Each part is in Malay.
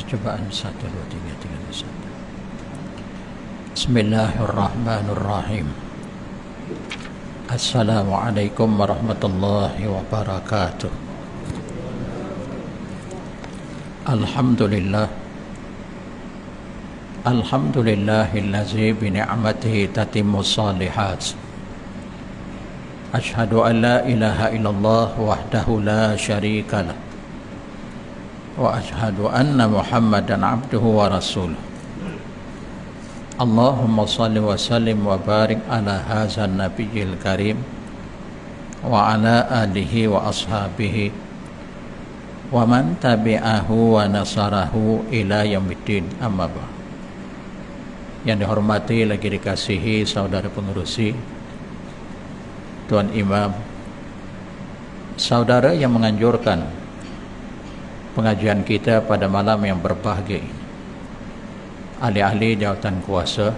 Percobaan 1, 2, 3, 3, 1. Bismillahirrahmanirrahim. Assalamualaikum warahmatullahi wabarakatuh. Alhamdulillah. Alhamdulillahillazi bini'amatihi tatimmu salihat. Ashhadu an la ilaha illallah wahdahu la syarika lah. Wa ashhadu anna Muhammadan abduhu wa rasuluh. Allahumma salli wa sallim wa barik ala hadzal nabiyil karim wa ala alihi wa ashabihi wa man tabi'ahu wa nasarahu ila yaumiddin, amma ba'd. Yang dihormati lagi dikasihi saudara pengurusi, Tuan Imam, saudara yang menganjurkan pengajian kita pada malam yang berbahagia ini, ahli-ahli jawatan kuasa,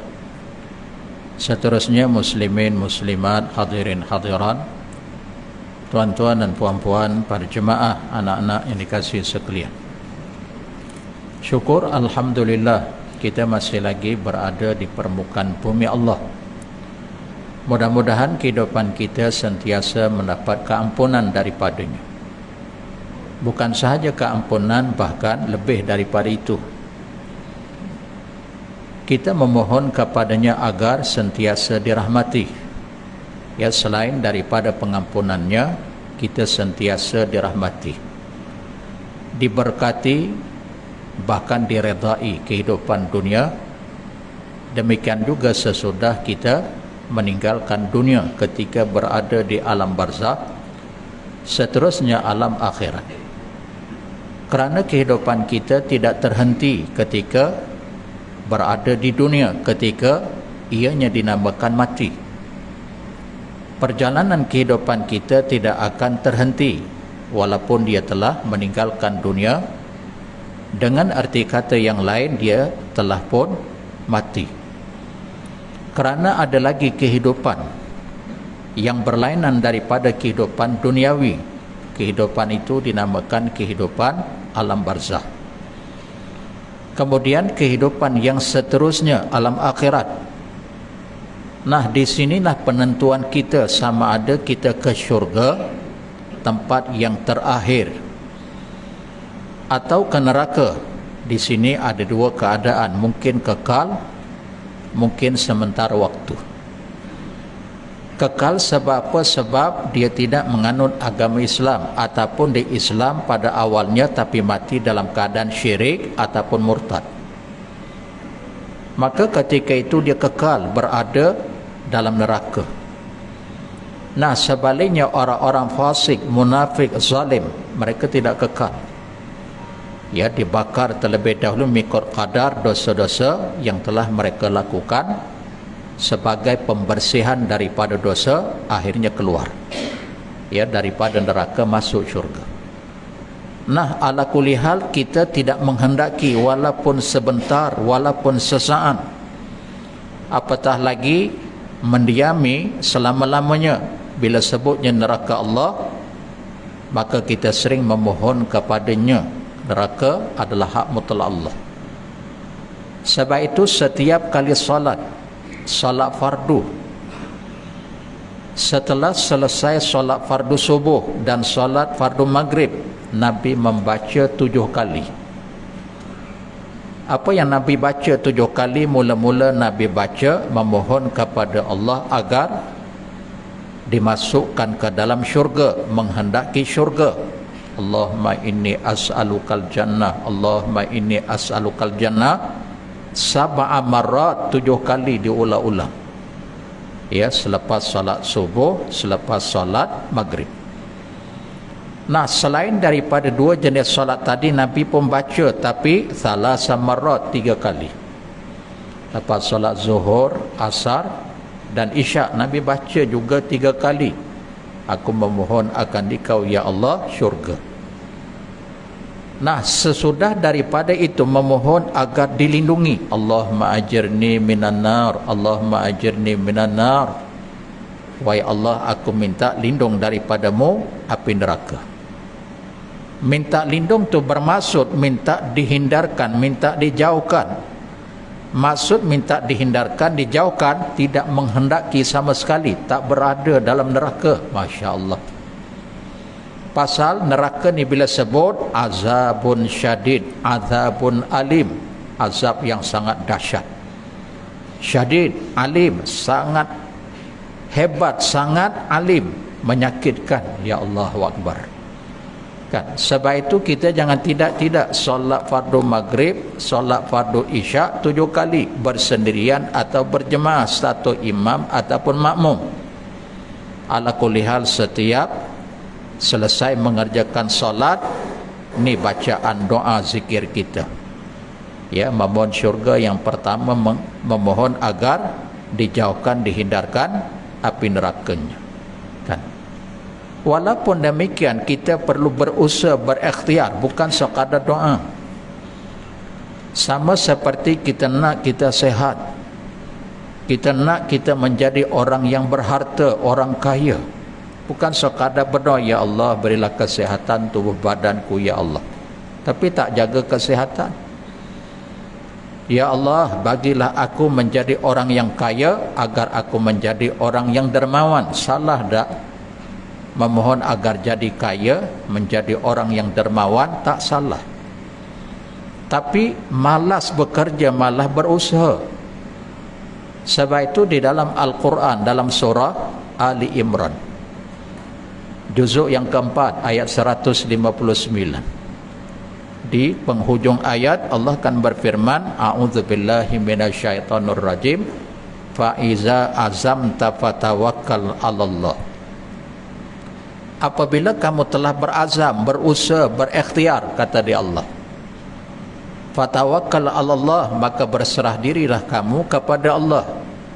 seterusnya muslimin, muslimat, hadirin, hadirat, tuan-tuan dan puan-puan, para jemaah, anak-anak yang dikasihi sekalian. Syukur alhamdulillah kita masih lagi berada di permukaan bumi Allah. Mudah-mudahan kehidupan kita sentiasa mendapat keampunan daripadanya. Bukan sahaja keampunan, bahkan lebih daripada itu. Kita memohon kepadanya agar sentiasa dirahmati. Ya, selain daripada pengampunannya, kita sentiasa dirahmati, diberkati, bahkan diredai kehidupan dunia. Demikian juga sesudah kita meninggalkan dunia, ketika berada di alam barzakh, seterusnya alam akhirat. Kerana kehidupan kita tidak terhenti ketika berada di dunia, ketika ianya dinamakan mati. Perjalanan kehidupan kita tidak akan terhenti walaupun dia telah meninggalkan dunia. Dengan arti kata yang lain, dia telah pun mati. Kerana ada lagi kehidupan yang berlainan daripada kehidupan duniawi. Kehidupan itu dinamakan kehidupan alam barzakh. Kemudian kehidupan yang seterusnya, alam akhirat. Nah, di sinilah penentuan kita, sama ada kita ke syurga, tempat yang terakhir, atau ke neraka. Di sini ada dua keadaan, mungkin kekal, mungkin sementara waktu. Kekal sebab apa? Sebab dia tidak menganut agama Islam, ataupun di Islam pada awalnya tapi mati dalam keadaan syirik ataupun murtad. Maka ketika itu dia kekal berada dalam neraka. Nah, sebaliknya orang-orang fasik, munafik, zalim, mereka tidak kekal. Ya, dibakar terlebih dahulu mengikut kadar dosa-dosa yang telah mereka lakukan, sebagai pembersihan daripada dosa, akhirnya keluar, ya, daripada neraka masuk syurga. Nah, ala kulli hal, kita tidak menghendaki walaupun sebentar, walaupun sesaat, apatah lagi mendiami selama-lamanya. Bila sebutnya neraka Allah, maka kita sering memohon kepadanya. Neraka adalah hak mutlak Allah. Sebab itu setiap kali salat fardu, setelah selesai salat fardu subuh dan salat fardu maghrib, Nabi membaca 7 kali. Apa yang Nabi baca 7 kali? Mula-mula Nabi baca memohon kepada Allah agar dimasukkan ke dalam syurga, menghendaki syurga. Allahumma inni as'alukal jannah, Allahumma inni as'alukal jannah, 7 marat, 7 kali diulang-ulang. Ya, selepas salat subuh, selepas salat maghrib. Nah, selain daripada 2 jenis salat tadi, Nabi pun baca, tapi 3 marat, 3 kali. Lepas salat zuhur, asar dan isyak, Nabi baca juga 3 kali. Aku memohon akan Dikau, ya Allah, syurga. Nah, sesudah daripada itu memohon agar dilindungi. Allahumma ajirni minan nar, Allahumma ajirni minan nar. Wahai Allah, aku minta lindung daripadamu api neraka. Minta lindung tu bermaksud minta dihindarkan, minta dijauhkan. Maksud minta dihindarkan, dijauhkan, tidak menghendaki sama sekali, tak berada dalam neraka. Masya Allah. Pasal neraka ni bila sebut azabun syadid, azabun alim, azab yang sangat dahsyat. Syadid, alim, sangat hebat, sangat alim, menyakitkan. Ya Allahu Akbar. Kan? Sebab itu kita jangan tidak solat fardu maghrib, solat fardu isyak 7 kali bersendirian atau berjemaah, satu imam ataupun makmum. Ala kulli hal, setiap selesai mengerjakan solat ni bacaan doa zikir kita, ya, memohon syurga. Yang pertama memohon agar dijauhkan, dihindarkan api nerakanya, kan. Walaupun demikian kita perlu berusaha, berikhtiar, bukan sekadar doa. Sama seperti kita nak kita sehat, kita nak kita menjadi orang yang berharta, orang kaya, bukan sekadar berdoa, ya Allah berilah kesehatan tubuh badanku ya Allah, tapi tak jaga kesehatan. Ya Allah bagilah aku menjadi orang yang kaya agar aku menjadi orang yang dermawan. Salah tak memohon agar jadi kaya, menjadi orang yang dermawan? Tak salah. Tapi malas bekerja, malas berusaha. Sebab itu di dalam Al-Quran, dalam surah Ali Imran, juzuk yang keempat ayat 159, di penghujung ayat Allah akan berfirman, a'udzubillahi minasyaitonir rajim, fa iza azamta fatawakkal 'alallah. Apabila kamu telah berazam, berusaha, berikhtiar, kata dia Allah, fatawakkal 'alallah, maka berserah dirilah kamu kepada Allah.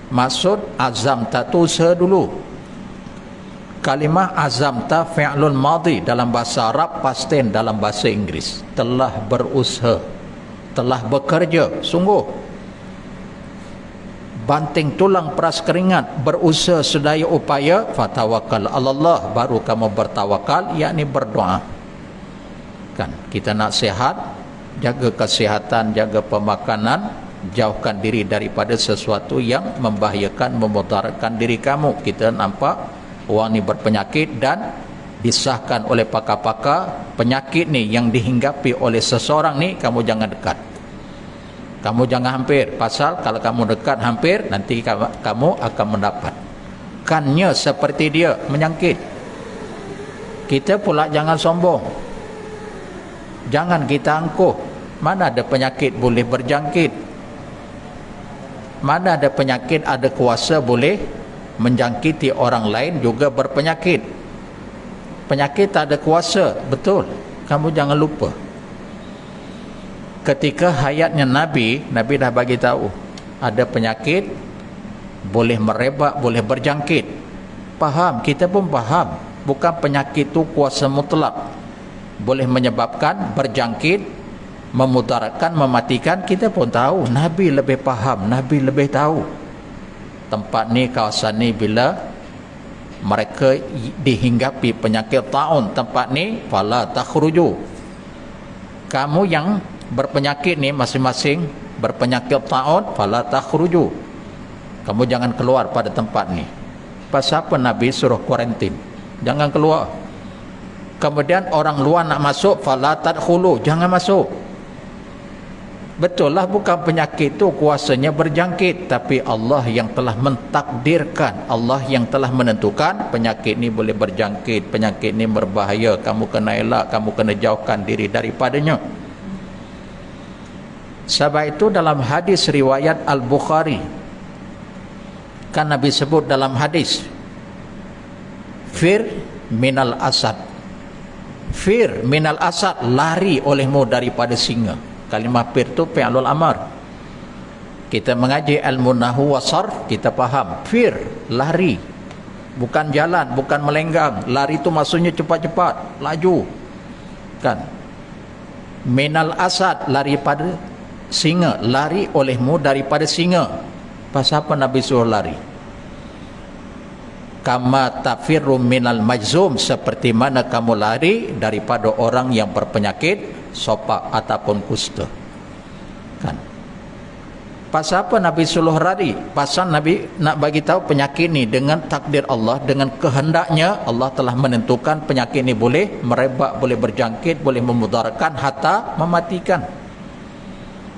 Maksud azam tak tu usaha dulu. Kalimah azam ta fi'lun madhi dalam bahasa Arab, past tense dalam bahasa Inggeris. Telah berusaha, telah bekerja sungguh, banting tulang peras keringat, berusaha sedaya upaya. Fatawakkal 'alallah, baru kamu bertawakal, yakni berdoa. Kan kita nak sihat, jaga kesihatan, jaga pemakanan, jauhkan diri daripada sesuatu yang membahayakan, memudaratkan diri kamu. Kita nampak orang ni berpenyakit dan disahkan oleh pakar-pakar, penyakit ni yang dihinggapi oleh seseorang ni, kamu jangan dekat, kamu jangan hampir. Pasal kalau kamu dekat hampir, nanti kamu akan mendapat kannya seperti dia menyangkit. Kita pula jangan sombong, jangan kita angkuh. Mana ada penyakit boleh berjangkit, mana ada penyakit ada kuasa boleh menjangkiti orang lain juga berpenyakit. Penyakit tak ada kuasa, betul, kamu jangan lupa. Ketika hayatnya Nabi dah bagi tahu ada penyakit boleh merebak, boleh berjangkit. Faham, kita pun faham, bukan penyakit tu kuasa mutlak, boleh menyebabkan berjangkit, memudaratkan, mematikan. Kita pun tahu, Nabi lebih faham, Nabi lebih tahu. Tempat ni, kawasan ni, bila mereka dihinggapi penyakit taun, tempat ni fala takhruju. Kamu yang berpenyakit ni, masing-masing berpenyakit taun, fala takhruju, kamu jangan keluar pada tempat ni. Pasal apa Nabi suruh kuarantin, jangan keluar. Kemudian orang luar nak masuk, fala tadkhulu, jangan masuk. Betul lah, bukan penyakit tu kuasanya berjangkit, tapi Allah yang telah mentakdirkan, Allah yang telah menentukan penyakit ni boleh berjangkit, penyakit ni berbahaya, kamu kena elak, kamu kena jauhkan diri daripadanya. Sebab itu dalam hadis riwayat Al-Bukhari, kan Nabi sebut dalam hadis, fir minal asad, fir minal asad, lari olehmu daripada singa. Kalimah fir tu fi'lul amar. Kita mengaji ilmu nahwu wa sarf, kita faham fir, lari, bukan jalan, bukan melenggang. Lari tu maksudnya cepat-cepat, laju, kan. Minal asad, lari pada singa, lari olehmu daripada singa. Pasal apa Nabi suruh lari? kama tafirru minal majzum, seperti mana kamu lari daripada orang yang berpenyakit sopak ataupun kusta. Kan? Pasal apa Nabi suruh lari? Pasal Nabi nak bagi tahu penyakit ni dengan takdir Allah, dengan kehendaknya Allah telah menentukan penyakit ni boleh merebak, boleh berjangkit, boleh memudaratkan, hatta mematikan.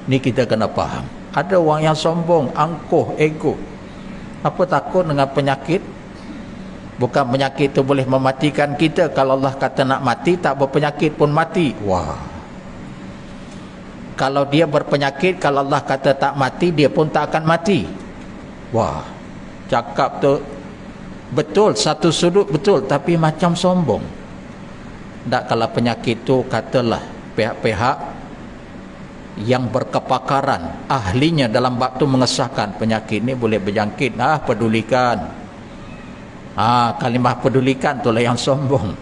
Ni kita kena faham. Ada orang yang sombong, angkuh, ego. Apa takut dengan penyakit? Bukan penyakit tu boleh mematikan kita. Kalau Allah kata nak mati, tak berpenyakit pun mati. Wah. Kalau dia berpenyakit, kalau Allah kata tak mati, dia pun tak akan mati. Wah, cakap tu betul, satu sudut betul, tapi macam sombong. Tak, kalau penyakit tu katalah pihak-pihak yang berkepakaran, ahlinya dalam bab tu mengesahkan penyakit ni boleh berjangkit, pedulikan. Kalimah pedulikan itulah yang sombong.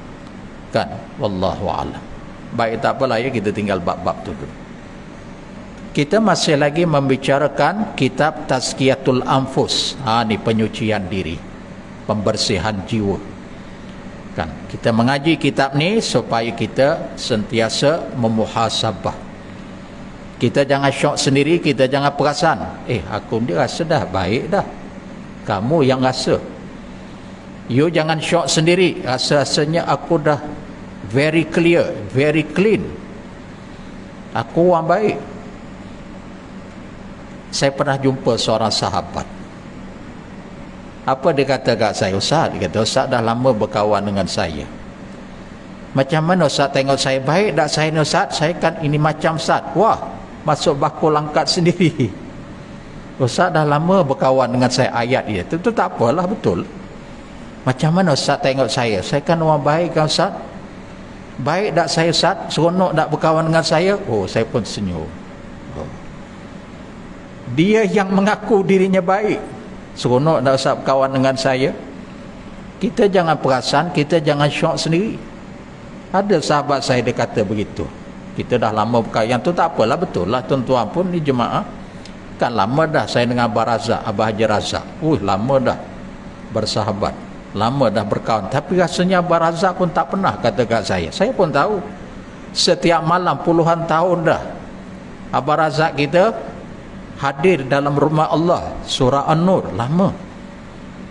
Kan? Wallahu a'lam. Baik, tak apalah ya, kita tinggal bab-bab tu dulu. Kita masih lagi membicarakan kitab Tazkiyatul Anfus. Ni penyucian diri, pembersihan jiwa. Kan? Kita mengaji kitab ni supaya kita sentiasa memuhasabah. Kita jangan syok sendiri, kita jangan perasan, aku ni rasa dah baik dah. Kamu yang rasa. You jangan syok sendiri, rasa-rasanya aku dah very clear, very clean. Aku orang baik. Saya pernah jumpa seorang sahabat. Apa dia kata kat saya? Ustaz, dia kata, Ustaz dah lama berkawan dengan saya. Macam mana Ustaz tengok saya baik tak saya ni Ustaz? Saya kan ini macam Ustaz. Wah, masuk bakul angkat sendiri. Ustaz dah lama berkawan dengan saya, ayat dia. Itu tak apalah, betul. Macam mana Ustaz tengok saya? Saya kan orang baik kan Ustaz? Baik tak saya Ustaz? Seronok tak berkawan dengan saya? Saya pun senyum. Dia yang mengaku dirinya baik. Seronok tak Ustaz berkawan dengan saya? Kita jangan perasan, kita jangan syok sendiri. Ada sahabat saya dia kata begitu. Kita dah lama berkawan. Yang tu tak apalah, betul lah tuan-tuan pun ni jemaah. Kan lama dah saya dengan Abah Razak, Abah Haji Razak. Lama dah bersahabat, lama dah berkawan. Tapi rasanya Abah Razak pun tak pernah kata kat saya. Saya pun tahu. Setiap malam puluhan tahun dah Abah Razak kita hadir dalam rumah Allah, surah An-Nur, lama.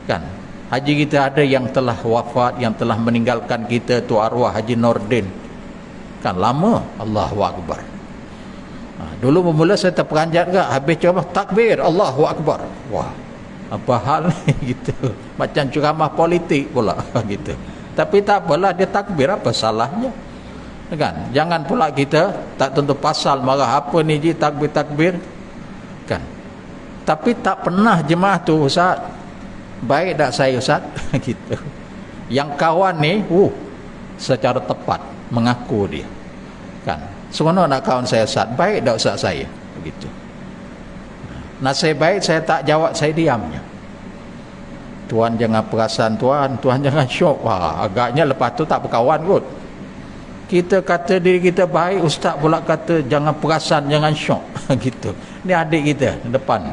Kan? Haji kita ada yang telah wafat, yang telah meninggalkan kita, tu arwah Haji Nordin. Kan lama. Allahu Akbar. Dulu bermula saya terperanjat ke, habis ceramah takbir, Allahu Akbar. Wah, apa hal ni gitu. Macam ceramah politik pula gitu. Tapi tak apalah, dia takbir, apa salahnya? Kan? Jangan pula kita tak tentu pasal marah apa ni je takbir-takbir. Kan? Tapi tak pernah jemaah tu, Ustaz baik tak saya Ustaz? Gitu. Yang kawan ni secara tepat mengaku dia. Kan? Seronok nak kawan saya Ustaz, baik tak Ustaz saya? Begitu. Nasib baik saya tak jawab, saya diamnya. Tuan jangan perasan tuan jangan syok. Agaknya lepas tu tak berkawan kot. Kita kata diri kita baik, Ustaz pula kata jangan perasan, jangan syok. Gitu. Ni adik kita depan.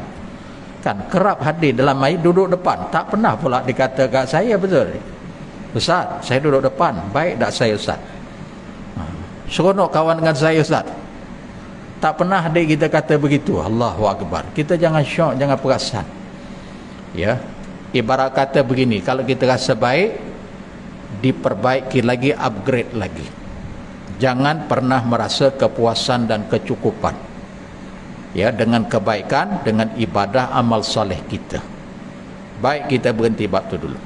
Kan kerap hadir dalam mai, duduk depan. Tak pernah pula dikata kat saya, betul. Ustaz, saya duduk depan, baik tak saya Ustaz? Seronok kawan dengan saya Ustaz. Tak pernah adik kita kata begitu. Allahu Akbar. Kita jangan syok, jangan perasan. Ya. Ibarat kata begini, kalau kita rasa baik, diperbaiki lagi, upgrade lagi. Jangan pernah merasa kepuasan dan kecukupan. Ya, dengan kebaikan, dengan ibadah amal soleh kita. Baik, kita berhenti bab tu dulu.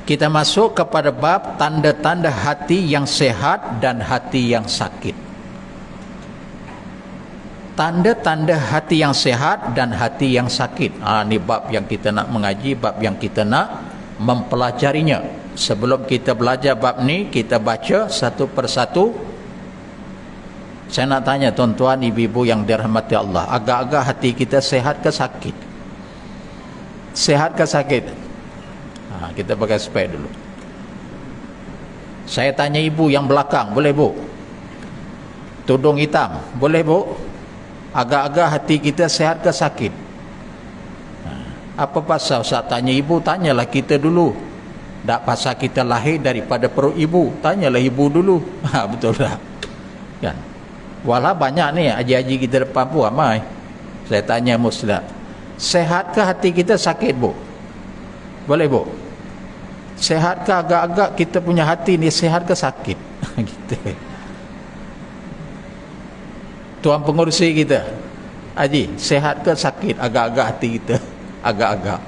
Kita masuk kepada bab tanda-tanda hati yang sehat dan hati yang sakit. Tanda-tanda hati yang sehat dan hati yang sakit. Ini bab yang kita nak mengaji, bab yang kita nak mempelajarinya. Sebelum kita belajar bab ni, kita baca satu persatu. Saya nak tanya tuan-tuan, ibu-ibu yang dirahmati Allah, agak-agak hati kita sehat ke sakit? Sehat ke sakit? Kita pakai spek dulu. Saya tanya ibu yang belakang, boleh bu? Tudung hitam, boleh bu? Agak-agak hati kita sehat ke sakit? Apa pasal Ustaz tanya ibu? Tanyalah kita dulu. Tak pasal kita lahir daripada perut ibu, tanyalah ibu dulu. Betul tak? Kan? Walau banyak ni haji-haji kita depan pun ramai. Saya tanya Ustaz, sehat ke hati kita sakit bu? Boleh bu? Sehat ke agak-agak kita punya hati ni sehat ke sakit? Gitu. Tuan pengurusi kita, Haji, sehat ke sakit agak-agak hati kita? Agak-agak.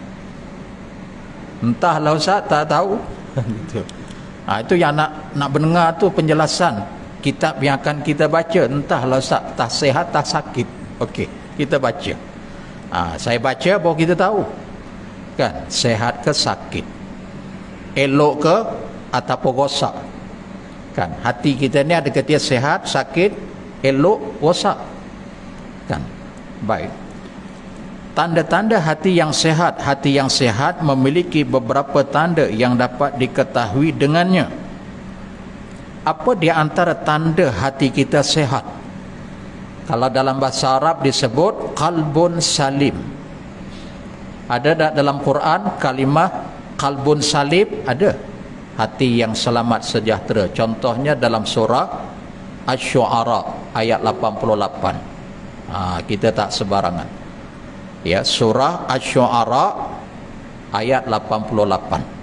Entahlah Ustaz, tak tahu. Gitu. Itu yang nak mendengar tu penjelasan kitab yang akan kita baca. Entahlah Ustaz, tak sehat tak sakit. Okey, kita baca. Saya baca baru kita tahu. Kan, sehat ke sakit, elok ke ataupun rosak. Kan, hati kita ni ada ketika sehat, sakit, elok, rosak. Kan. Baik. Tanda-tanda hati yang sehat. Hati yang sehat memiliki beberapa tanda yang dapat diketahui dengannya. Apa di antara tanda hati kita sehat? Kalau dalam bahasa Arab disebut qalbun salim. Ada tak dalam Quran kalimah qalbun salim? Ada. Hati yang selamat sejahtera. Contohnya dalam surah Asy-Syu'ara ayat 88. Kita tak sebarangan. Ya, surah Asy-Syu'ara ayat 88.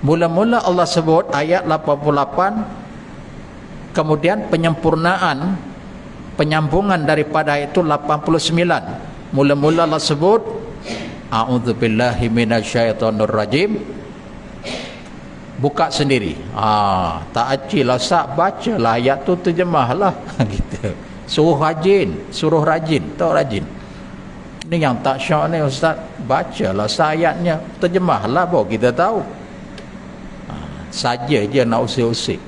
Mula-mula Allah sebut ayat 88, kemudian penyambungan daripada ayat itu 89. Mula-mula Allah sebut a'udzubillahi minasyaitonirrajim. Buka sendiri. Tak acilah Ustaz, bacalah ayat tu, terjemahlah. Gitu. Suruh rajin, tahu rajin. Ni yang tak syok ni Ustaz, bacalah ayatnya, terjemahlah baru kita tahu. Saja je nak usik-usik.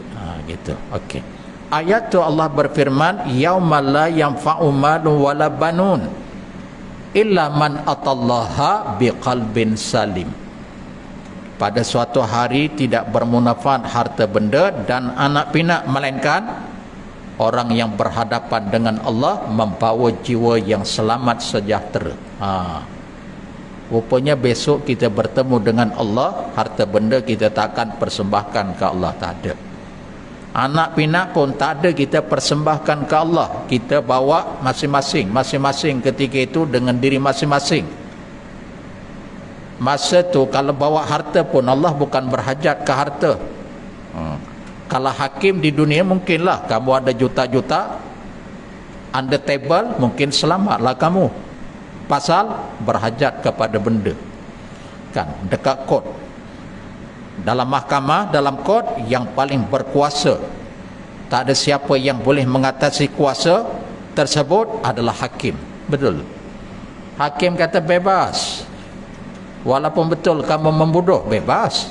Gitu. Okey. Ayat tu Allah berfirman, yaumal la yanfa'u malun wala banun illa man atallaha biqalbin salim. Pada suatu hari tidak bermanfaat harta benda dan anak pinak, melainkan orang yang berhadapan dengan Allah membawa jiwa yang selamat sejahtera. Rupanya besok kita bertemu dengan Allah, harta benda kita takkan persembahkan ke Allah, tak ada. Anak pinak pun tak ada kita persembahkan ke Allah. Kita bawa masing-masing ketika itu dengan diri masing-masing. Masa tu kalau bawa harta pun Allah bukan berhajat ke harta. Kalau hakim di dunia mungkinlah kamu ada juta-juta under table, mungkin selamatlah kamu. Pasal berhajat kepada benda. Kan, dekat kod. Dalam mahkamah, dalam kod yang paling berkuasa, tak ada siapa yang boleh mengatasi kuasa tersebut adalah hakim. Betul. Hakim kata bebas. Walaupun betul kamu membunuh, bebas.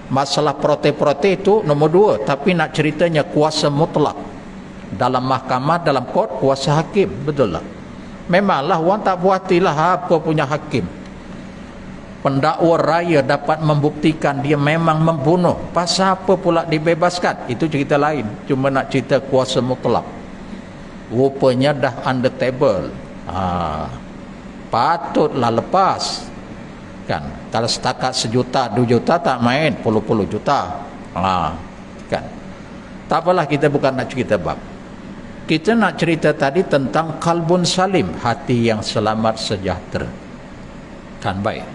Masalah prote-prote itu nombor dua. Tapi nak ceritanya kuasa mutlak dalam mahkamah, dalam kod, kuasa hakim. Betul lah. Memanglah orang tak puas hatilah apa punya hakim. Pendakwa raya dapat membuktikan dia memang membunuh. Pasal apa pula dibebaskan? Itu cerita lain. Cuma nak cerita kuasa mutlak. Rupanya dah under table. Patutlah lepas. Kan, kalau setakat 1 juta 2 juta tak main, puluh-puluh juta. Kan, tak apalah, kita bukan nak cerita bab. Kita nak cerita tadi tentang qalbun salim, hati yang selamat sejahtera. Kan, baik.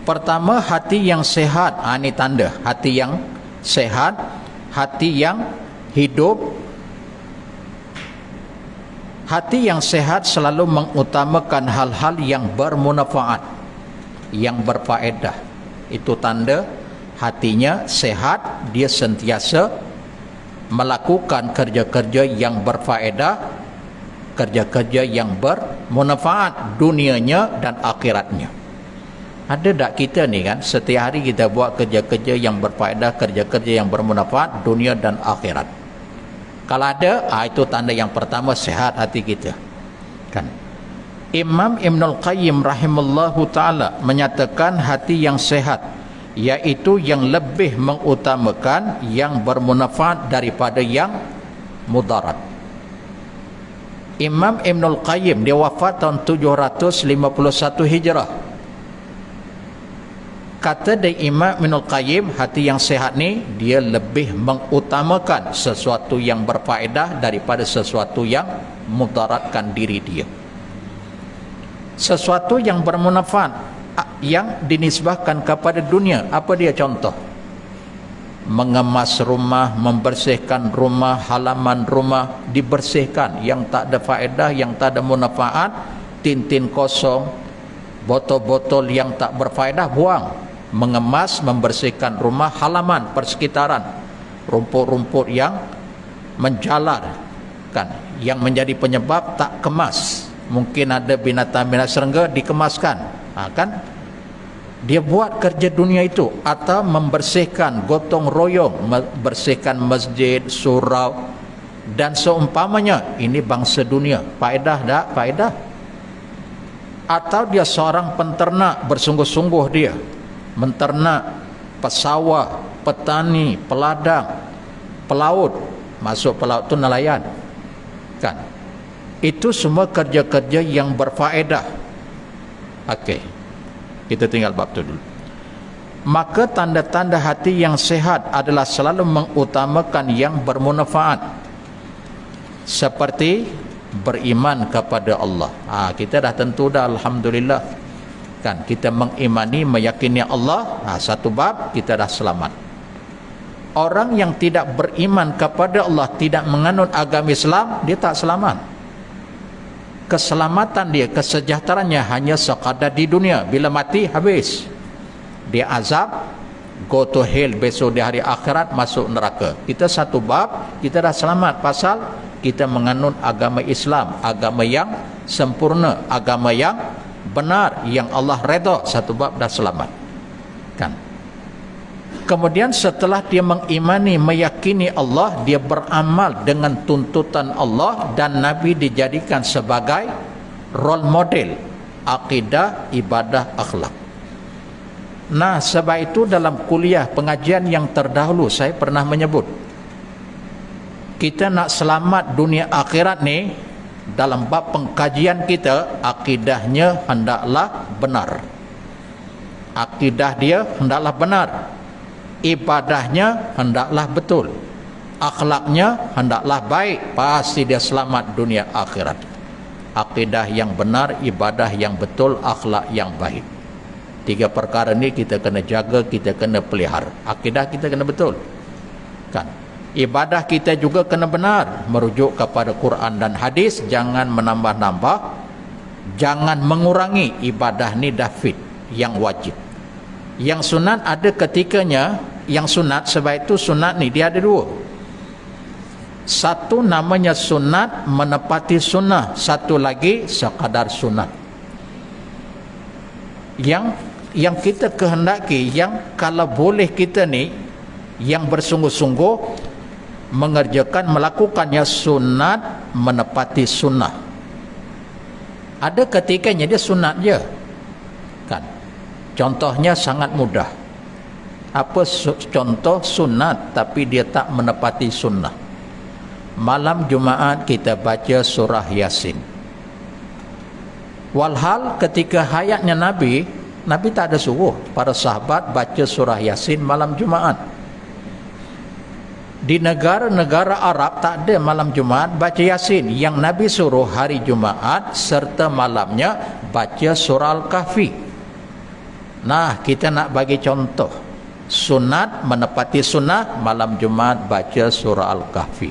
Pertama, hati yang sehat. Ini tanda hati yang sehat, hati yang hidup. Hati yang sehat selalu mengutamakan hal-hal yang bermanfaat, yang berfaedah. Itu tanda hatinya sehat. Dia sentiasa melakukan kerja-kerja yang berfaedah, kerja-kerja yang bermanfaat dunianya dan akhiratnya. Ada tak kita ni kan, setiap hari kita buat kerja-kerja yang berfaedah, kerja-kerja yang bermanfaat dunia dan akhirat? Kalau ada, itu tanda yang pertama, sehat hati kita. Kan, Imam Ibnul Qayyim rahimallahu ta'ala menyatakan hati yang sehat iaitu yang lebih mengutamakan yang bermanfaat daripada yang mudarat. Imam Ibnul Qayyim dia wafat tahun 751 Hijrah. Kata dari Imam Ibnul Qayyim, hati yang sehat ni dia lebih mengutamakan sesuatu yang berfaedah daripada sesuatu yang mudaratkan diri dia. Sesuatu yang bermanfaat yang dinisbahkan kepada dunia, apa dia contoh? Mengemas rumah, membersihkan rumah, halaman rumah dibersihkan, yang tak ada faedah, yang tak ada manfaat, tintin kosong, botol-botol yang tak berfaedah buang. Mengemas, membersihkan rumah, halaman, persekitaran, rumput-rumput yang menjalar kan, yang menjadi penyebab tak kemas. Mungkin ada binatang-binatang serangga dikemaskan, kan? Dia buat kerja dunia itu. Atau membersihkan gotong royong, membersihkan masjid, surau dan seumpamanya. Ini bangsa dunia. Faedah tak? Faedah. Atau dia seorang penternak, bersungguh-sungguh dia menternak, pesawah, petani, peladang, pelaut. Masuk pelaut tu nelayan kan. Itu semua kerja-kerja yang berfaedah. Okey, kita tinggal bab tu dulu. Maka tanda-tanda hati yang sehat adalah selalu mengutamakan yang bermanfaat, seperti beriman kepada Allah. Kita dah tentu dah, alhamdulillah kan, kita mengimani, meyakini Allah. Satu bab kita dah selamat. Orang yang tidak beriman kepada Allah, tidak menganut agama Islam, dia tak selamat. Keselamatan dia, kesejahteraannya hanya sekadar di dunia. Bila mati, habis. Dia azab, go to hell, besok di hari akhirat masuk neraka. Kita satu bab, kita dah selamat pasal kita menganut agama Islam, agama yang sempurna, agama yang benar, yang Allah redha. Satu bab dah selamat kan. Kemudian setelah dia mengimani, meyakini Allah, dia beramal dengan tuntutan Allah dan Nabi dijadikan sebagai role model akidah, ibadah, akhlak. Nah, sebab itu dalam kuliah pengajian yang terdahulu saya pernah menyebut, kita nak selamat dunia akhirat ni, dalam bab pengkajian kita, akidahnya hendaklah benar. Akidah dia hendaklah benar. Ibadahnya hendaklah betul, akhlaknya hendaklah baik, pasti dia selamat dunia akhirat. Akidah yang benar, ibadah yang betul, akhlak yang baik. Tiga perkara ni kita kena jaga, kita kena pelihara. Akidah kita kena betul kan. Ibadah kita juga kena benar, merujuk kepada Quran dan hadis, jangan menambah-nambah, jangan mengurangi. Ibadah ni dah fit, yang wajib. Yang sunat ada ketikanya. Yang sunat, sebab itu sunat ni dia ada dua. Satu namanya sunat menepati sunnah, satu lagi sekadar sunat. Yang kita kehendaki, yang kalau boleh kita ni, yang bersungguh-sungguh mengerjakan, melakukannya sunat menepati sunnah. Ada ketikanya dia sunat je kan. Contohnya sangat mudah. Apa contoh sunat tapi dia tak menepati sunnah? Malam Jumaat kita baca surah Yasin. Walhal ketika hayatnya Nabi tak ada suruh para sahabat baca surah Yasin malam Jumaat. Di negara-negara Arab tak ada malam Jumaat baca Yasin. Yang Nabi suruh hari Jumaat serta malamnya baca surah Al-Kahfi. Nah, kita nak bagi contoh. Sunat menepati sunnah, malam Jumaat baca surah Al-Kahfi.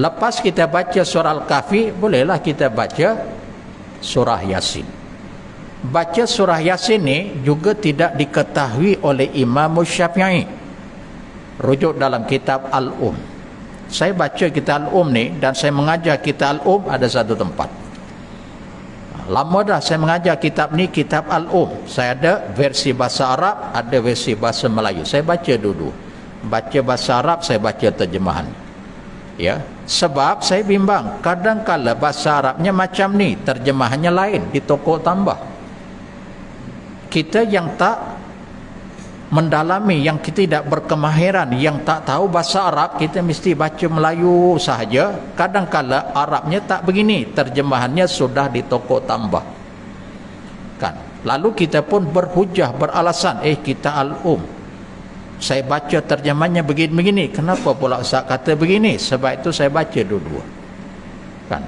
Lepas kita baca surah Al-Kahfi, bolehlah kita baca surah Yasin. Baca surah Yasin ni juga tidak diketahui oleh Imam Syafi'i. Rujuk dalam kitab Al-Um. Saya baca kitab Al-Um ni dan saya mengajar kitab Al-Um ada satu tempat. Lama dah saya mengajar kitab ni, kitab Al-Um. Saya ada versi bahasa Arab, ada versi bahasa Melayu. Saya baca dulu. Baca bahasa Arab, saya baca terjemahan. Ya, sebab saya bimbang, kadang-kala bahasa Arabnya macam ni, terjemahannya lain, di toko tambah. Kita yang tak mendalami, yang tidak berkemahiran, yang tak tahu bahasa Arab, kita mesti baca Melayu sahaja. Kadang-kala Arabnya tak begini, terjemahannya sudah ditokok tambah kan. Lalu kita pun berhujah, beralasan, kita saya baca terjemahannya begini-begini, kenapa pula Ustaz kata begini? Sebab itu saya baca dua-dua kan.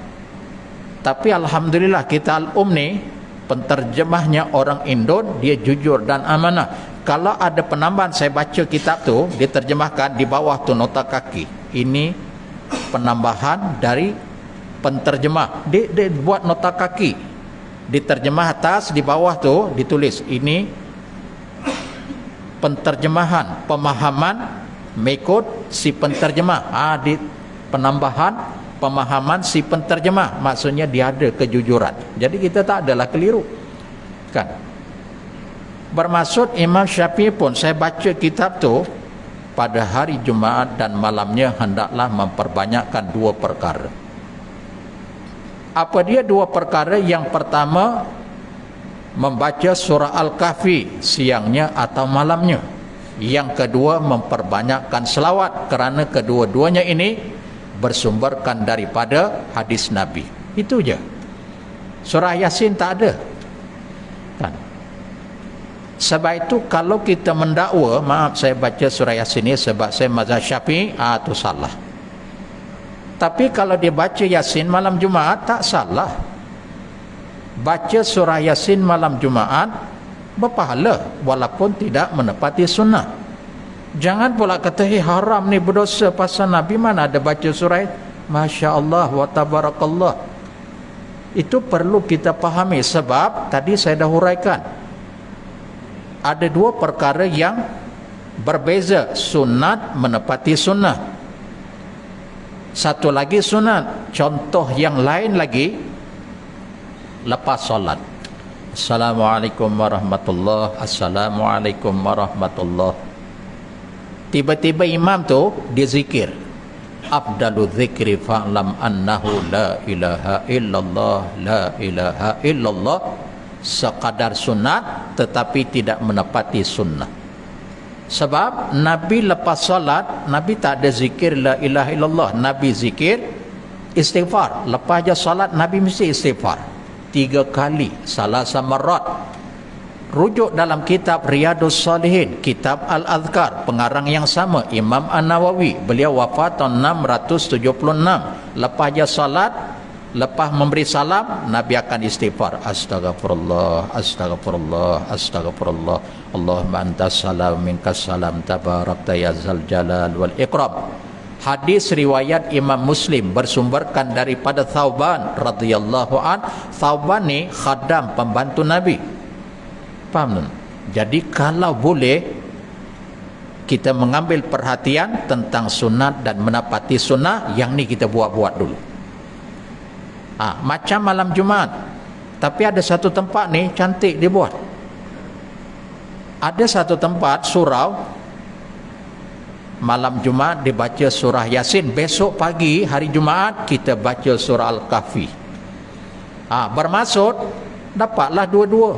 Tapi alhamdulillah kita ni penterjemahnya orang Indon, dia jujur dan amanah. Kalau ada penambahan, saya baca kitab tu diterjemahkan, di bawah tu nota kaki, ini penambahan dari penterjemah, dia buat nota kaki, diterjemah atas, di bawah tu ditulis ini penterjemahan, pemahaman mengikut si penterjemah. Di penambahan pemahaman si penterjemah, maksudnya dia ada kejujuran. Jadi kita tak adalah keliru kan. Bermaksud Imam Syafi'i pun, saya baca kitab tu pada hari Jumaat dan malamnya hendaklah memperbanyakkan dua perkara. Apa dia dua perkara? Yang pertama, membaca surah Al-Kahfi siangnya atau malamnya. Yang kedua, memperbanyakkan selawat, kerana kedua-duanya ini bersumberkan daripada hadis Nabi. Itu je. Surah Yasin tak ada kan. Sebab itu kalau kita mendakwa, maaf saya baca surah Yasin ni sebab saya mazhab Syafi'i, itu salah. Tapi kalau dia baca Yasin malam Jumaat, tak salah. Baca surah Yasin malam Jumaat berpahala walaupun tidak menepati sunnah. Jangan pula kata haram ni, berdosa pasal Nabi, mana ada baca surah. Masya Allah wa tabarakallah. Itu perlu kita fahami, sebab tadi saya dah huraikan, ada dua perkara yang berbeza, sunat menepati sunnah, satu lagi sunat. Contoh yang lain lagi, lepas solat, Assalamualaikum warahmatullahi, Assalamualaikum warahmatullahi, tiba-tiba imam tu dia zikir, afdalu dzikri fa'lam annahu la ilaha illallah, la ilaha illallah. Sekadar sunat tetapi tidak menepati sunnah. Sebab Nabi lepas solat, Nabi tak ada zikir la ilaha illallah, Nabi zikir istighfar. Lepas je solat, Nabi mesti istighfar 3 kali, salah samarat. Rujuk dalam kitab Riyadus Salihin, kitab Al-Adhkar, pengarang yang sama, Imam An-Nawawi, beliau wafat tahun 676. Lepas je solat, lepas memberi salam, Nabi akan istighfar, astagfirullah, astagfirullah, astagfirullah, Allahumma antas salam minkas salam, tabarakta ya zal jalal wal ikram. Hadis riwayat Imam Muslim bersumberkan daripada Thauban radhiyallahu an. Thauban ni khadam, pembantu Nabi. Faham? Jadi kalau boleh kita mengambil perhatian tentang sunat dan menepati sunnah, yang ni kita buat-buat dulu. Macam malam Jumaat, tapi ada satu tempat ni cantik dibuat. Ada satu tempat surau, malam Jumaat dibaca surah Yasin, besok pagi hari Jumaat kita baca surah Al-Kahfi. Bermaksud dapatlah dua-dua.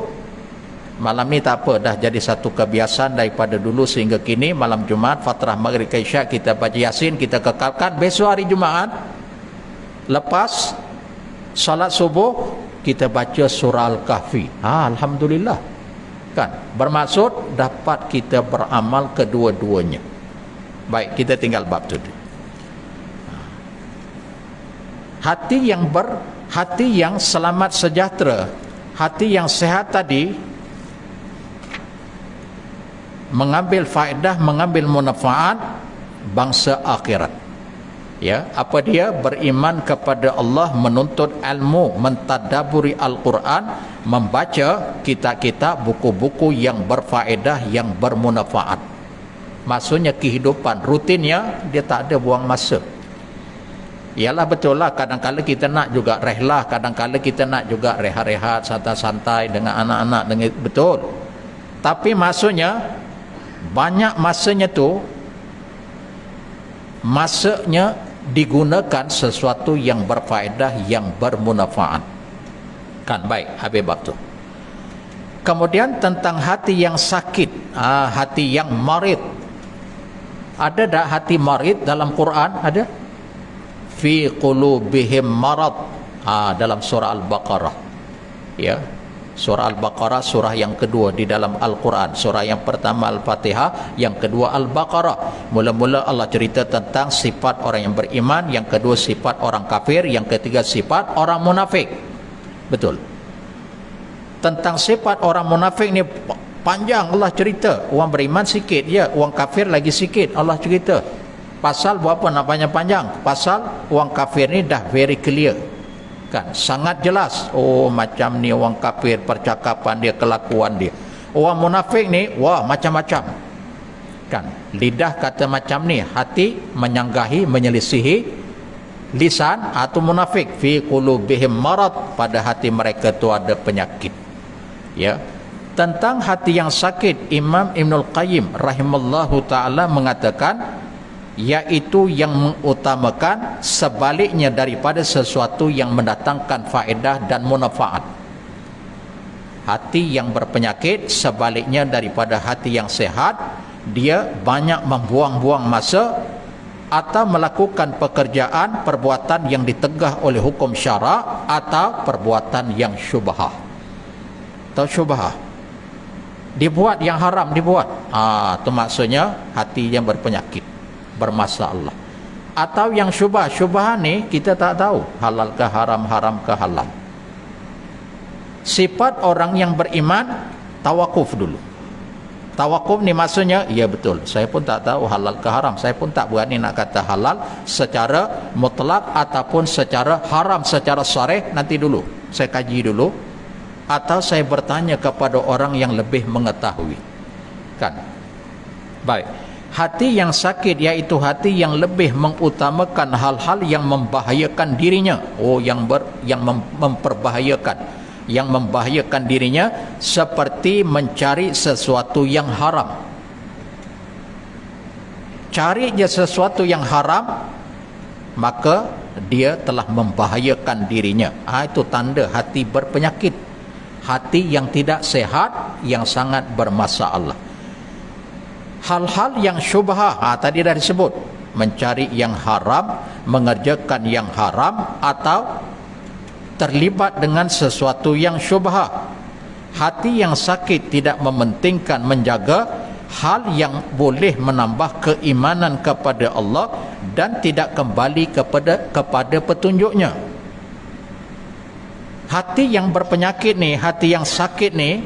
Malam ni tak apa, dah jadi satu kebiasaan daripada dulu sehingga kini. Malam Jumaat fatrah maghrib ke isyak kita baca Yasin, kita kekalkan. Besok hari Jumaat lepas salat subuh kita baca surah Al-Kahfi. Alhamdulillah kan, bermaksud dapat kita beramal kedua-duanya. Baik, kita tinggal bab tu. Hati yang selamat sejahtera, hati yang sehat tadi, mengambil faedah, mengambil manfaat bangsa akhirat. Ya, apa dia? Beriman kepada Allah, menuntut ilmu, mentadaburi Al-Quran, membaca kitab-kitab, buku-buku yang berfaedah, yang bermanfaat. Maksudnya kehidupan rutinnya dia tak ada buang masa. Ialah betul lah, kadang-kadang kita nak juga rehlah, kadang-kadang kita nak juga rehat-rehat, santai-santai dengan anak-anak, dengan betul. Tapi maksudnya banyak masanya tu, masanya digunakan sesuatu yang berfaedah, yang bermanfaat. Kan baik, habis bab tu. Kemudian tentang hati yang sakit, hati yang marid. Ada tak hati marid dalam Quran? Ada. Fi qulubihim marad, dalam surah Al-Baqarah. Ya, surah Al-Baqarah surah yang kedua di dalam Al-Quran. Surah yang pertama Al-Fatihah, yang kedua Al-Baqarah. Mula-mula Allah cerita tentang sifat orang yang beriman, yang kedua sifat orang kafir, yang ketiga sifat orang munafik. Betul. Tentang sifat orang munafik ni panjang Allah cerita. Orang beriman sikit je, orang kafir lagi sikit Allah cerita. Pasal berapa nak panjang-panjang? Pasal orang kafir ni dah very clear kan, sangat jelas. Oh, macam ni orang kafir, percakapan dia, kelakuan dia. Orang munafik ni, wah, macam-macam kan. Lidah kata macam ni, hati menyanggahi, menyelisihi. Lisan atau munafik, fi qulubihim marad, pada hati mereka tu ada penyakit. Ya. Tentang hati yang sakit, Imam Ibnul Qayyim rahimallahu ta'ala mengatakan, iaitu yang mengutamakan sebaliknya daripada sesuatu yang mendatangkan faedah dan manfaat. Hati yang berpenyakit sebaliknya daripada hati yang sehat, dia banyak membuang-buang masa atau melakukan pekerjaan, perbuatan yang ditegah oleh hukum syarak atau perbuatan yang syubhah. Tahu syubhah? Dibuat yang haram, dibuat. Itu maksudnya hati yang berpenyakit, bermasalah. Atau yang syubhah. Syubhah ni kita tak tahu halal ke haram, haram ke halal. Sifat orang yang beriman tawakuf dulu. Tawakuf ni maksudnya, ya betul, saya pun tak tahu halal ke haram, saya pun tak berani nak kata halal secara mutlak ataupun secara haram secara syarih. Nanti dulu saya kaji dulu, atau saya bertanya kepada orang yang lebih mengetahui kan. Baik. Hati yang sakit iaitu hati yang lebih mengutamakan hal-hal yang membahayakan dirinya. Yang membahayakan dirinya, seperti mencari sesuatu yang haram. Cari je sesuatu yang haram, maka dia telah membahayakan dirinya. Itu tanda hati berpenyakit, hati yang tidak sehat, yang sangat bermasalah. Hal-hal yang syubhah, tadi dah disebut, mencari yang haram, mengerjakan yang haram, atau terlibat dengan sesuatu yang syubhah. Hati yang sakit tidak mementingkan menjaga hal yang boleh menambah keimanan kepada Allah dan tidak kembali kepada petunjuknya. Hati yang berpenyakit ni, hati yang sakit ni,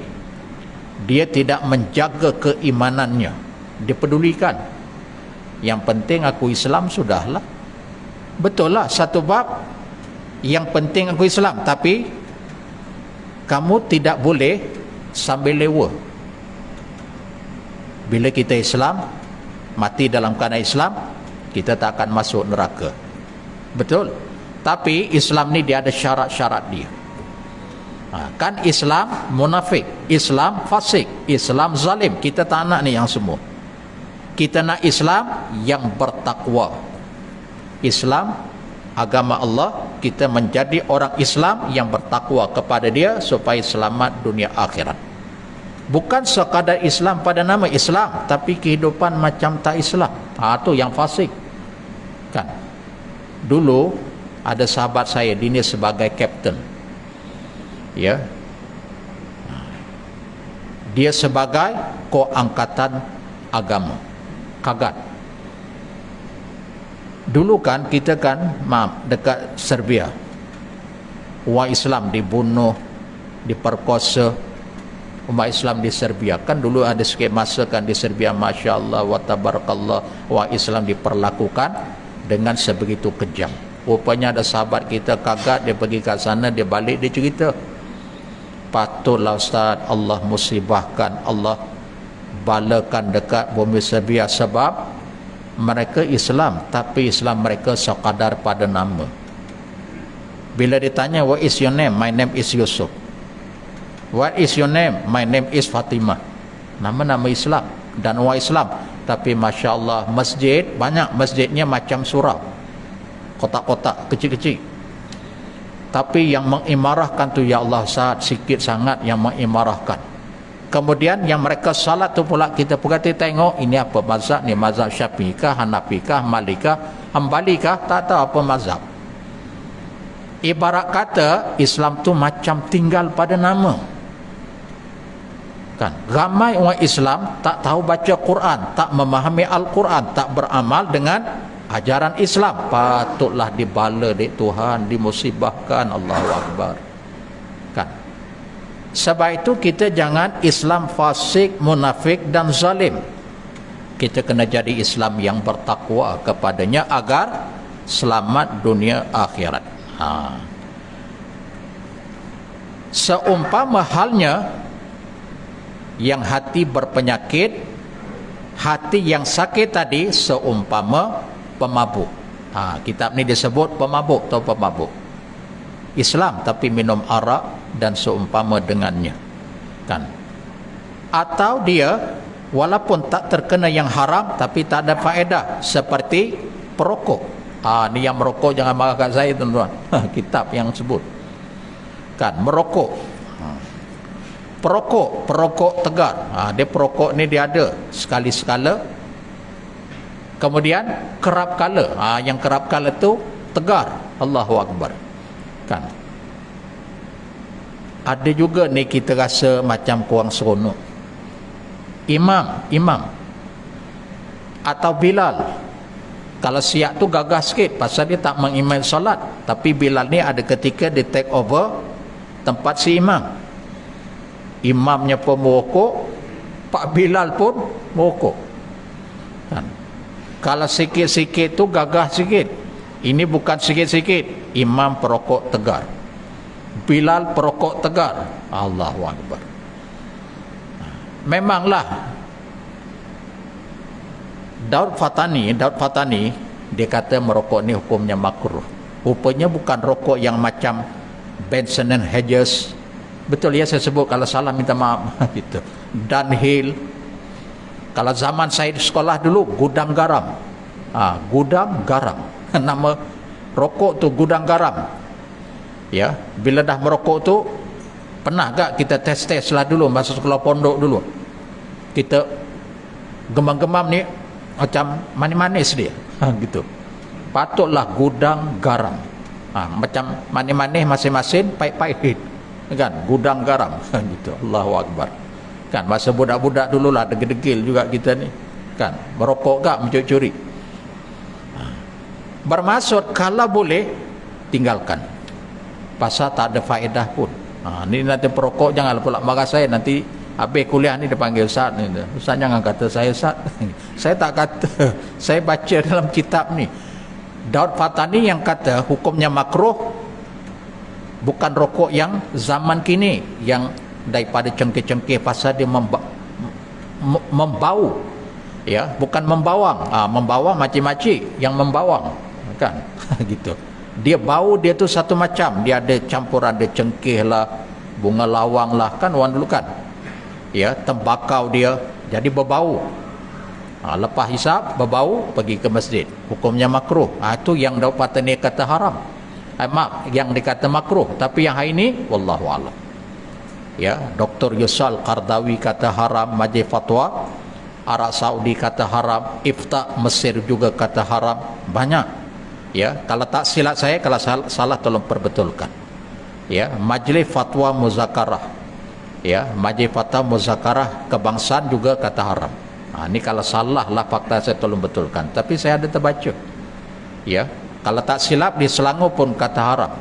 dia tidak menjaga keimanannya, dipedulikan. Yang penting aku Islam, sudahlah. Betul lah, satu bab, yang penting aku Islam, tapi kamu tidak boleh sambil lewa. Bila kita Islam, mati dalam keadaan Islam, kita tak akan masuk neraka. Betul. Tapi Islam ni dia ada syarat-syarat dia. Kan Islam munafik, Islam fasik, Islam zalim. Kita tak nak ni yang semua. Kita nak Islam yang bertakwa. Islam agama Allah, kita menjadi orang Islam yang bertakwa kepada dia supaya selamat dunia akhirat. Bukan sekadar Islam pada nama Islam, tapi kehidupan macam tak Islam. Itu yang fasik kan. Dulu ada sahabat saya, dia sebagai kapten, ya, dia sebagai ko angkatan agama Kagat. Dulu kan kita kan dekat Serbia, umat Islam dibunuh, diperkosa, umat Islam di Serbia. Kan dulu ada sikit masa kan di Serbia, Masya Allah wa tabarakallah, umat Islam diperlakukan dengan sebegitu kejam. Rupanya ada sahabat kita Kagat, dia pergi ke sana, dia balik, dia cerita, patutlah Ustaz, Allah musibahkan, Allah balakan dekat bumi Serbia, sebab mereka Islam, tapi Islam mereka sekadar pada nama. Bila ditanya, what is your name? My name is Yusuf. What is your name? My name is Fatimah. Nama-nama Islam dan orang Islam. Tapi Masya Allah, masjid, banyak masjidnya macam surau, kotak-kotak kecil-kecil. Tapi yang mengimarahkan tu, ya Allah, saat sikit sangat yang mengimarahkan. Kemudian yang mereka salat tu pula kita perhati tengok ini apa mazhab ni, mazhab Syafi'i kah, Hanafi kah, Malikah, Hambali kah, tak tahu apa mazhab. Ibarat kata Islam tu macam tinggal pada nama. Kan? Ramai orang Islam tak tahu baca Quran, tak memahami Al-Quran, tak beramal dengan ajaran Islam. Patutlah dibala oleh Tuhan, dimusibahkan. Allahu Akbar. Kan? Sebab itu kita jangan Islam fasik, munafik dan zalim. Kita kena jadi Islam yang bertakwa kepadanya agar selamat dunia akhirat. Seumpama halnya yang hati berpenyakit, hati yang sakit tadi seumpama pemabuk. Kitab ni disebut pemabuk atau pemabuk Islam tapi minum arak dan seumpama dengannya, kan? Atau dia walaupun tak terkena yang haram tapi tak ada faedah seperti perokok. Ni yang merokok jangan marah kat saya tuan-tuan. Kitab yang sebut, kan, merokok. Perokok tegar. Dia perokok ni dia ada sekali-sekala. Kemudian kerap kala. Yang kerap kala tu tegar. Allahu Akbar. Kan? Ada juga ni kita rasa macam kurang seronok. Imam atau Bilal. Kalau siap tu gagah sikit pasal dia tak mengimam solat. Tapi Bilal ni ada ketika dia take over tempat si imam. Imamnya pun merokok, Pak Bilal pun merokok. Kan? Kalau sikit-sikit tu gagah sikit. Ini bukan sikit-sikit. Imam perokok tegar, Bilal perokok tegar. Allahu Akbar. Memanglah Daud Fatani dia kata merokok ni hukumnya makruh. Rupanya bukan rokok yang macam Benson and Hedges. Betul ya saya sebut, kalau salah minta maaf. Gitu. Dunhill. Kalau zaman saya di sekolah dulu gudang garam. Gudang garam. Nama rokok tu gudang garam. Ya, bila dah merokok tu pernah gak kita tes lah dulu masa sekolah pondok dulu. Kita gemam-gemam ni macam manis-manis dia. Gitu. Patutlah gudang garam. Macam manis-manis masing-masing, pahit-pahit. Kan? Gudang garam. Gitu. Allahu Akbar. Kan masa budak-budak dululah degil-degil juga kita ni. Kan? Merokok gak mencuri-curi. Bermaksud kalau boleh tinggalkan. Pasal tak ada faedah pun. Ni nanti perokok jangan pula marah saya nanti. Habis kuliah ni dia panggil Ustaz ni. Ustaz jangan kata saya Ustaz. Saya tak kata. Saya baca dalam kitab ni. Daud Fatani yang kata hukumnya makruh bukan rokok yang zaman kini yang daripada cengkeh-cengkeh pasal dia membau. Ya, bukan membawang. Membawang macam-macam yang membawang. Kan? Gitu. Dia bau dia tu satu macam. Dia ada campuran, ada cengkeh lah, bunga lawang lah. Kan orang dulu kan? Ya, tembakau dia jadi berbau. Lepas hisap berbau pergi ke masjid, hukumnya makruh. Itu yang Daud Fatani kata haram. Maaf, yang dikata makruh. Tapi yang hari ini wallahu a'lam. Ya, Dr. Yusal Qardawi kata haram, Majlis Fatwa Arab Saudi kata haram, Ifta Mesir juga kata haram. Banyak. Ya, kalau tak silap saya, kalau salah tolong perbetulkan. Ya, Majlis Fatwa Muzakarah. Ya, Majlis Fatwa Muzakarah Kebangsaan juga kata haram. Ini kalau salah lah fakta saya tolong betulkan. Tapi saya ada terbaca. Ya, kalau tak silap di Selangor pun kata haram.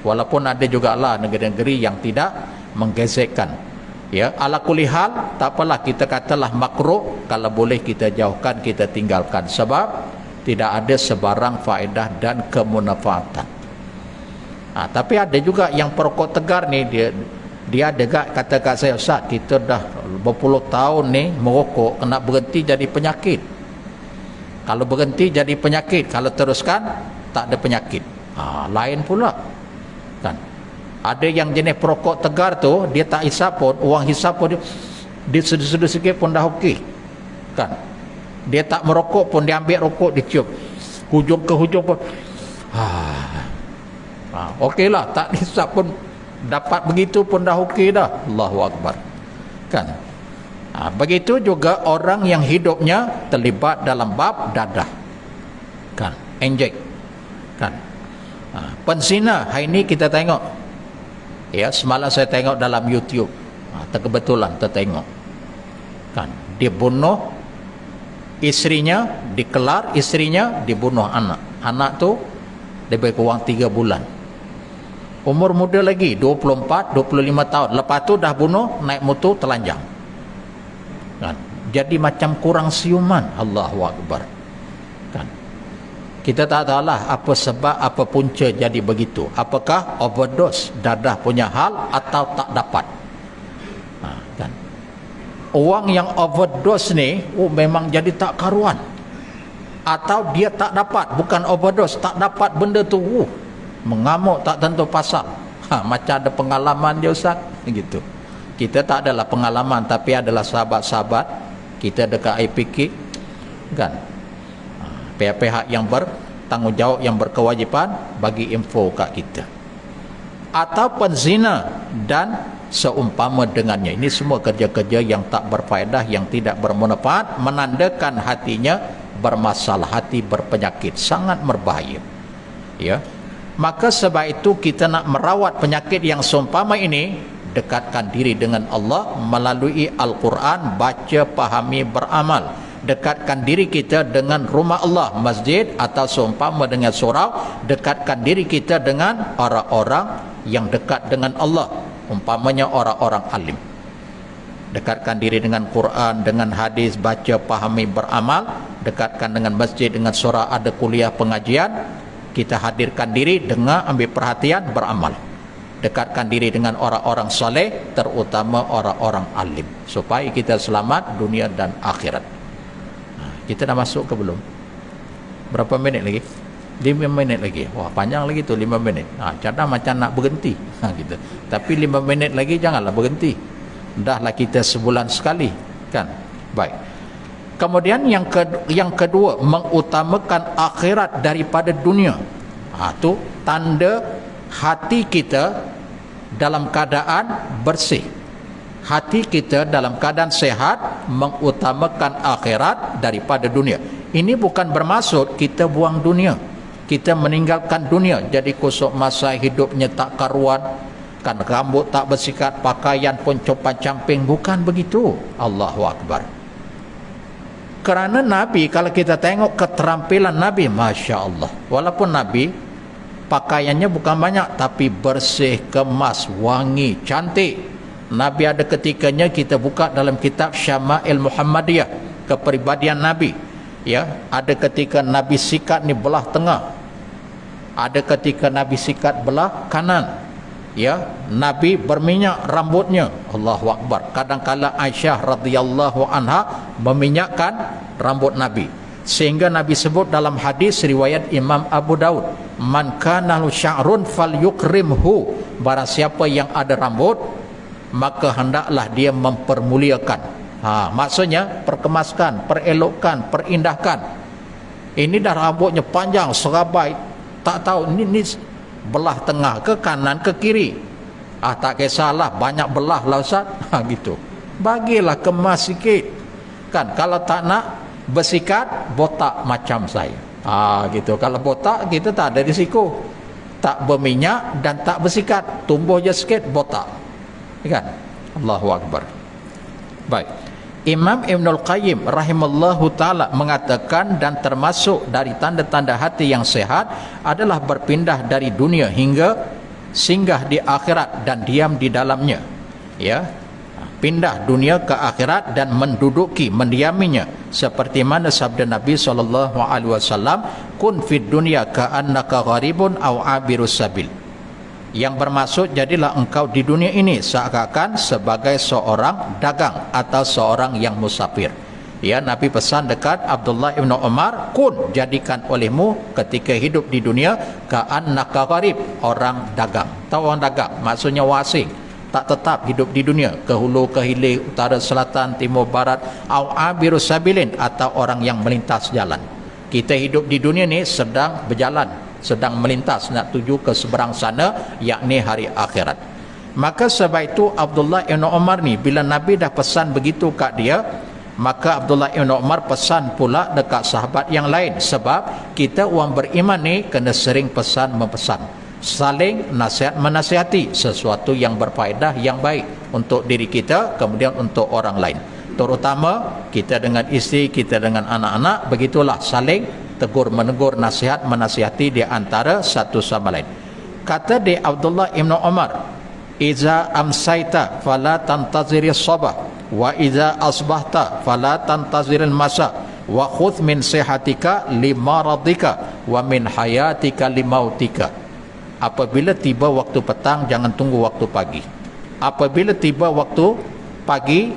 Walaupun ada juga lah negeri-negeri yang tidak menggesekkan. Ya, ala kulli hal tak apalah kita katalah makruh, kalau boleh kita jauhkan, kita tinggalkan sebab tidak ada sebarang faedah dan kemanfaatan. Tapi ada juga yang perokok tegar ni dia ada kata kat saya, Ustaz, kita dah berpuluh tahun ni merokok, kena berhenti jadi penyakit. Kalau berhenti jadi penyakit, kalau teruskan tak ada penyakit. Lain pula. Kan? Ada yang jenis perokok tegar tu, dia tak hisap pun, orang hisap pun dia sedu-sedu sikit pun dah okey. Kan? Dia tak merokok pun, dia ambil rokok, dia cium hujung ke hujung pun okey lah, tak hisap pun dapat begitu pun dah okey dah. Allahu Akbar. Kan? Begitu juga orang yang hidupnya terlibat dalam bab dadah, kan, injek, kan. Penzina hari ini kita tengok, ya, semalam saya tengok dalam YouTube, kebetulan tertengok, kan, dia bunuh isterinya, dikelar isterinya, dibunuh anak tu lebih kurang 3 bulan, umur muda lagi 24, 25 tahun, lepas tu dah bunuh, naik motor telanjang, kan. Jadi macam kurang siuman. Allahu Akbar, kan. Kita tak tahulah apa sebab, apa punca jadi begitu. Apakah overdose dadah punya hal atau tak dapat, kan. Orang yang overdose ni memang jadi tak karuan, atau dia tak dapat, bukan overdose, tak dapat benda tu, mengamuk tak tentu pasal. Macam ada pengalaman dia, Ustaz, gitu. Kita tak adalah pengalaman, tapi adalah sahabat-sahabat kita dekat IPK, kan. Pihak-pihak yang bertanggungjawab, yang berkewajipan bagi info kat kita. Atau penzina dan seumpama dengannya. Ini semua kerja-kerja yang tak berfaedah, yang tidak bermanfaat, menandakan hatinya bermasalah, hati berpenyakit, sangat berbahaya, ya. Maka sebab itu kita nak merawat penyakit yang seumpama ini, dekatkan diri dengan Allah melalui Al-Quran, baca, fahami, beramal. Dekatkan diri kita dengan rumah Allah, masjid atau seumpama dengan surau. Dekatkan diri kita dengan orang-orang yang dekat dengan Allah, umpamanya orang-orang alim. Dekatkan diri dengan Quran, dengan hadis, baca, fahami, beramal. Dekatkan dengan masjid, dengan surau, ada kuliah pengajian, kita hadirkan diri, dengar, ambil perhatian, beramal. Dekatkan diri dengan orang-orang soleh, terutama orang-orang alim, supaya kita selamat dunia dan akhirat. Kita dah masuk ke belum? Berapa minit lagi? 5 minit lagi. Wah, panjang lagi tu 5 minit. Cadang macam nak berhenti, gitu. Tapi 5 minit lagi janganlah berhenti. Dahlah kita sebulan sekali, kan. Baik. Kemudian yang kedua, mengutamakan akhirat daripada dunia. Tu tanda hati kita dalam keadaan bersih, hati kita dalam keadaan sehat, mengutamakan akhirat daripada dunia. Ini bukan bermaksud kita buang dunia, kita meninggalkan dunia, jadi kusuk masa hidupnya tak karuan, kan, rambut tak bersikat, pakaian pun compang-camping, bukan begitu. Allahu Akbar. Kerana Nabi, kalau kita tengok keterampilan Nabi, Masya Allah, walaupun Nabi pakaiannya bukan banyak, tapi bersih, kemas, wangi, cantik. Nabi ada ketikanya, kita buka dalam kitab Syama'il Muhammadiyah, kepribadian Nabi, ya, ada ketika Nabi sikat ni belah tengah, ada ketika Nabi sikat belah kanan, ya. Nabi berminyak rambutnya. Allahu Akbar. Kadang-kala Aisyah radhiyallahu anha meminyakkan rambut Nabi, sehingga Nabi sebut dalam hadis riwayat Imam Abu Daud, man kana lahu sya'run falyukrimhu, barang siapa yang ada rambut maka hendaklah dia mempermuliakan. Maksudnya perkemaskan, perelokkan, perindahkan. Ini dah rambutnya panjang serabai, tak tahu ini belah tengah ke kanan ke kiri, tak kisahlah, banyak belah lah, Ustaz, gitu. Bagilah kemas sikit, kan. Kalau tak nak bersikat, botak macam saya, gitu. Kalau botak kita tak ada risiko, tak berminyak dan tak bersikat, tumbuh je sikit botak, kan. Allahu Akbar. Baik, Imam Ibnul Qayyim rahimallahu ta'ala mengatakan, dan termasuk dari tanda-tanda hati yang sehat adalah berpindah dari dunia hingga singgah di akhirat dan diam di dalamnya, ya. Pindah dunia ke akhirat dan menduduki, mendiaminya, seperti mana sabda Nabi SAW, kun fid dunya ka'annaka gharibun aw abirus sabil, yang bermaksud jadilah engkau di dunia ini seakan-akan sebagai seorang dagang atau seorang yang musafir. Ya, Nabi pesan dekat Abdullah ibn Umar, kun, jadikan olehmu ketika hidup di dunia ka'annaka gharib, orang dagang. Tahu orang dagang maksudnya wasing, tak tetap hidup di dunia, ke hulu ke hilir, utara selatan timur barat, au abirus sabilin, atau orang yang melintas jalan. Kita hidup di dunia ni sedang berjalan, sedang melintas nak tuju ke seberang sana, yakni hari akhirat. Maka sebab itu Abdullah ibn Umar ni, bila Nabi dah pesan begitu kat dia, maka Abdullah ibn Umar pesan pula dekat sahabat yang lain. Sebab kita orang beriman ni kena sering pesan mempesan, saling nasihat menasihati sesuatu yang berfaedah, yang baik untuk diri kita, kemudian untuk orang lain, terutama kita dengan isteri kita, dengan anak-anak. Begitulah saling tegur menegur, nasihat menasihati di antara satu sama lain. Kata di Abdullah ibn Umar, iza amsaita fala tantaziris sabah wa iza asbahta fala tantaziril masa wa khudh min sihatika limaradika wa min hayatika limautika. Apabila tiba waktu petang, jangan tunggu waktu pagi. Apabila tiba waktu pagi,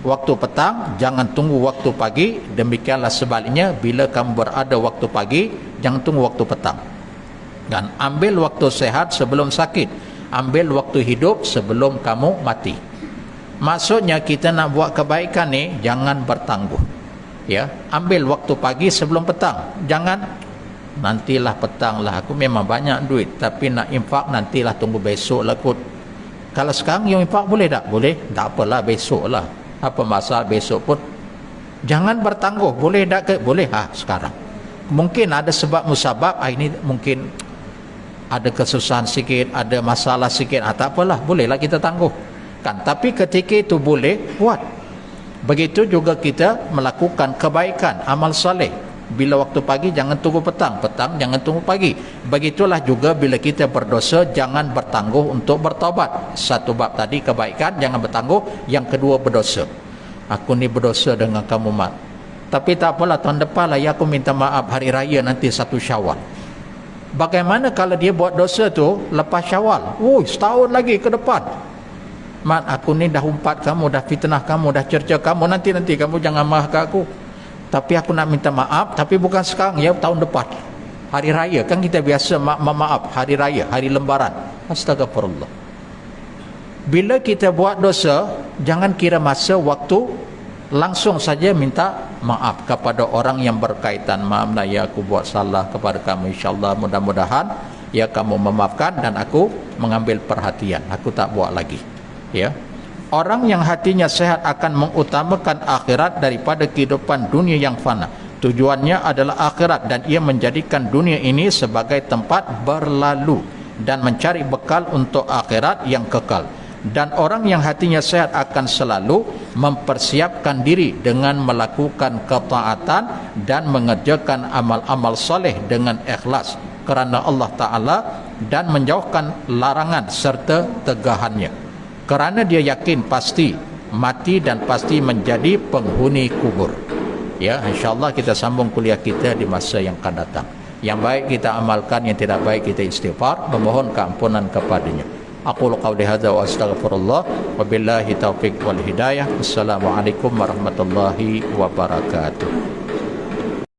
waktu petang, jangan tunggu waktu pagi. Demikianlah sebaliknya, bila kamu berada waktu pagi, jangan tunggu waktu petang. Dan ambil waktu sehat sebelum sakit, ambil waktu hidup sebelum kamu mati. Maksudnya kita nak buat kebaikan ni jangan bertangguh, ya. Ambil waktu pagi sebelum petang. Jangan nantilah petang lah, aku memang banyak duit tapi nak infak nantilah, tunggu besok lah kot. Kalau sekarang yang infak boleh tak? Boleh, tak apalah, besok lah, apa masalah besok pun. Jangan bertangguh. Boleh tak ke? Boleh, sekarang. Mungkin ada sebab musabab, ini mungkin ada kesusahan sikit, ada masalah sikit, tak apalah, bolehlah kita tangguh kan. Tapi ketika itu boleh, buat. Begitu juga kita melakukan kebaikan, amal saleh. Bila waktu pagi jangan tunggu petang, petang jangan tunggu pagi. Begitulah juga bila kita berdosa, jangan bertangguh untuk bertaubat. Satu bab tadi kebaikan, jangan bertangguh. Yang kedua berdosa, aku ni berdosa dengan kamu mat, tapi tak apalah, tahun depan lah ya aku minta maaf, hari raya nanti 1 Syawal. Bagaimana kalau dia buat dosa tu lepas Syawal? Setahun lagi ke depan. Mat, aku ni dah umpat kamu, dah fitnah kamu, dah cerca kamu, nanti kamu jangan marah ke aku. Tapi aku nak minta maaf, tapi bukan sekarang ya, tahun depan. Hari raya, kan kita biasa maaf hari raya, hari lembaran. Astagfirullah. Bila kita buat dosa, jangan kira masa waktu, langsung saja minta maaf kepada orang yang berkaitan. Maaflah ya, aku buat salah kepada kamu, insyaAllah mudah-mudahan ya kamu memaafkan dan aku mengambil perhatian, aku tak buat lagi, ya. Orang yang hatinya sehat akan mengutamakan akhirat daripada kehidupan dunia yang fana. Tujuannya adalah akhirat dan ia menjadikan dunia ini sebagai tempat berlalu dan mencari bekal untuk akhirat yang kekal. Dan orang yang hatinya sehat akan selalu mempersiapkan diri dengan melakukan ketaatan dan mengerjakan amal-amal soleh dengan ikhlas kerana Allah Ta'ala dan menjauhkan larangan serta tegahannya, kerana dia yakin pasti mati dan pasti menjadi penghuni kubur. Ya, insyaAllah kita sambung kuliah kita di masa yang akan datang. Yang baik kita amalkan, yang tidak baik kita istighfar, memohon keampunan kepadanya. Aqulu qawli hadza wa astaghfirullah wa billahi taufiq wal hidayah. Assalamualaikum warahmatullahi wabarakatuh.